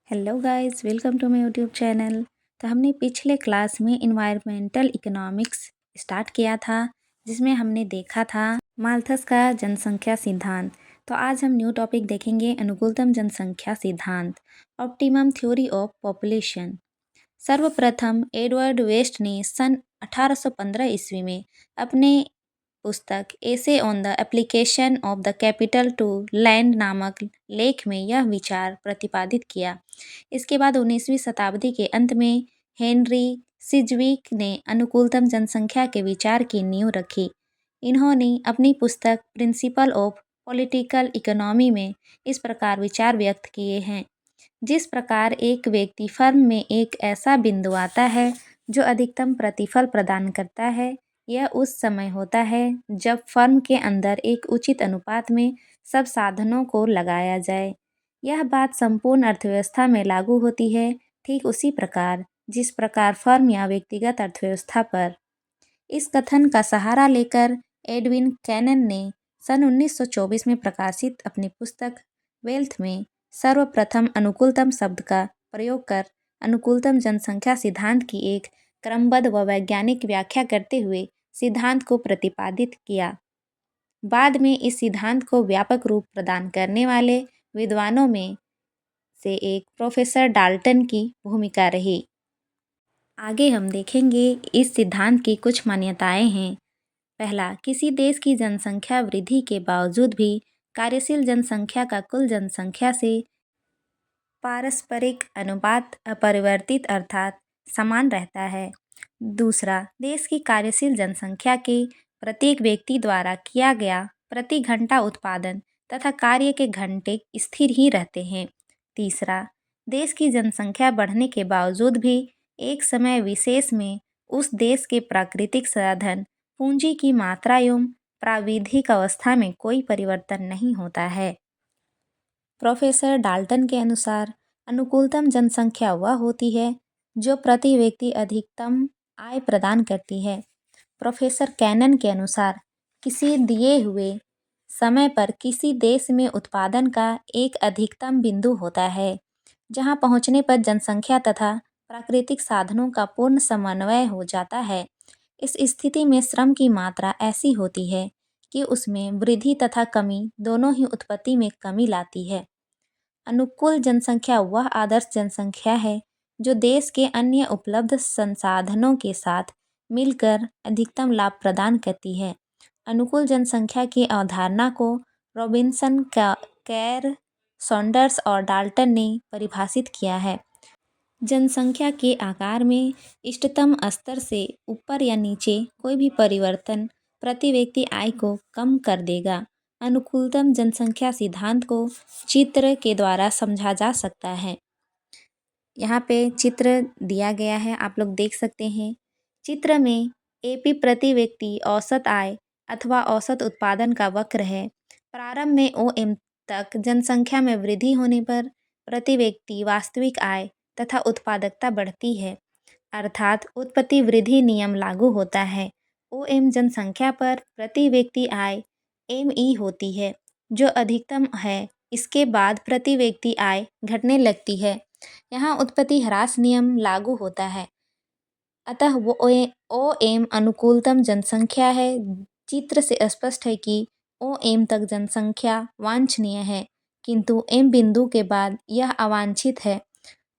Hello guys, welcome to my YouTube channel. तो हमने पिछले क्लास में इन्वायरमेंटल इकोनॉमिक्स स्टार्ट किया था, जिसमें हमने देखा था माल्थस का जनसंख्या सिद्धांत। तो आज हम न्यू टॉपिक देखेंगे, अनुकूलतम जनसंख्या सिद्धांत, ऑप्टिमम थ्योरी ऑफ पॉपुलेशन। सर्वप्रथम एडवर्ड वेस्ट ने सन 1815 ईस्वी में अपने पुस्तक essay on the application of the capital to land नामक लेख में यह विचार प्रतिपादित किया। इसके बाद 19वीं शताब्दी के अंत में हेनरी सिजविक ने अनुकूलतम जनसंख्या के विचार की नींव रखी। इन्होंने अपनी पुस्तक प्रिंसिपल ऑफ पॉलिटिकल इकोनॉमी में इस प्रकार विचार व्यक्त किए हैं। जिस प्रकार एक व्यक्ति फर्म में एक ऐसा बिंदु आता है जो अधिकतम प्रतिफल प्रदान करता है, यह उस समय होता है जब फर्म के अंदर एक उचित अनुपात में सब साधनों को लगाया जाए। यह बात संपूर्ण अर्थव्यवस्था में लागू होती है, ठीक उसी प्रकार जिस प्रकार फर्म या व्यक्तिगत अर्थव्यवस्था पर। इस कथन का सहारा लेकर एडविन कैनन ने सन 1924 में प्रकाशित अपनी पुस्तक वेल्थ में सर्वप्रथम अनुकूलतम शब्द का प्रयोग कर अनुकूलतम जनसंख्या सिद्धांत की एक क्रमबद्ध व वैज्ञानिक व्याख्या करते हुए सिद्धांत को प्रतिपादित किया। बाद में इस सिद्धांत को व्यापक रूप प्रदान करने वाले विद्वानों में से एक प्रोफेसर डाल्टन की भूमिका रही। आगे हम देखेंगे इस सिद्धांत की कुछ मान्यताएं हैं। पहला, किसी देश की जनसंख्या वृद्धि के बावजूद भी कार्यशील जनसंख्या का कुल जनसंख्या से पारस्परिक अनुपात अपरिवर्तित अर्थात समान रहता है। दूसरा, देश की कार्यशील जनसंख्या के प्रत्येक व्यक्ति द्वारा किया गया प्रति घंटा उत्पादन तथा कार्य के घंटे स्थिर ही रहते हैं। तीसरा, देश की जनसंख्या बढ़ने के बावजूद भी एक समय विशेष में उस देश के प्राकृतिक साधन पूंजी की मात्रा एवं प्राविधिक अवस्था में कोई परिवर्तन नहीं होता है। प्रोफेसर डाल्टन के अनुसार अनुकूलतम जनसंख्या वह होती है जो प्रति व्यक्ति अधिकतम आय प्रदान करती है। प्रोफेसर कैनन के अनुसार किसी दिए हुए समय पर किसी देश में उत्पादन का एक अधिकतम बिंदु होता है, जहां पहुंचने पर जनसंख्या तथा प्राकृतिक साधनों का पूर्ण समन्वय हो जाता है। इस स्थिति में श्रम की मात्रा ऐसी होती है कि उसमें वृद्धि तथा कमी दोनों ही उत्पत्ति में कमी लाती है। अनुकूल जनसंख्या वह आदर्श जनसंख्या है जो देश के अन्य उपलब्ध संसाधनों के साथ मिलकर अधिकतम लाभ प्रदान करती है। अनुकूल जनसंख्या की अवधारणा को रॉबिन्सन, कैर, सॉन्डर्स और डाल्टन ने परिभाषित किया है। जनसंख्या के आकार में इष्टतम स्तर से ऊपर या नीचे कोई भी परिवर्तन प्रति व्यक्ति आय को कम कर देगा। अनुकूलतम जनसंख्या सिद्धांत को चित्र के द्वारा समझा जा सकता है। यहाँ पे चित्र दिया गया है, आप लोग देख सकते हैं। चित्र में एपी प्रति व्यक्ति औसत आय अथवा औसत उत्पादन का वक्र है। प्रारंभ में ओएम तक जनसंख्या में वृद्धि होने पर प्रति व्यक्ति वास्तविक आय तथा उत्पादकता बढ़ती है, अर्थात उत्पत्ति वृद्धि नियम लागू होता है। ओएम जनसंख्या पर प्रति व्यक्ति आय एमई होती है जो अधिकतम है। इसके बाद प्रति व्यक्ति आय घटने लगती है। यहाँ उत्पत्ति ह्रास नियम लागू होता है, अतः वो ओएम अनुकूलतम जनसंख्या है। चित्र से स्पष्ट है कि ओएम तक जनसंख्या वांछनीय है, किंतु एम बिंदु के बाद यह अवांछित है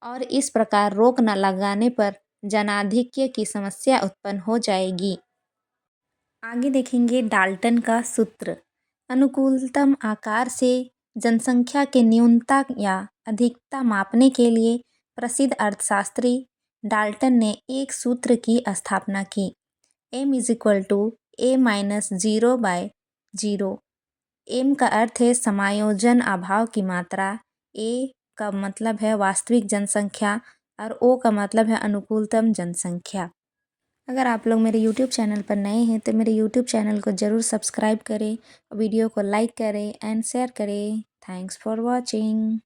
और इस प्रकार रोक न लगाने पर जनाधिक्य की समस्या उत्पन्न हो जाएगी। आगे देखेंगे डाल्टन का सूत्र। अनुकूलतम आकार से जनसंख्या के न्यूनता या अधिकता मापने के लिए प्रसिद्ध अर्थशास्त्री डाल्टन ने एक सूत्र की स्थापना की। m = a-0/0। m का अर्थ है समायोजन अभाव की मात्रा, a का मतलब है वास्तविक जनसंख्या और o का मतलब है अनुकूलतम जनसंख्या। अगर आप लोग मेरे YouTube चैनल पर नए हैं तो मेरे YouTube चैनल को ज़रूर सब्सक्राइब करें, वीडियो को लाइक करें एंड शेयर करें। Thanks for watching.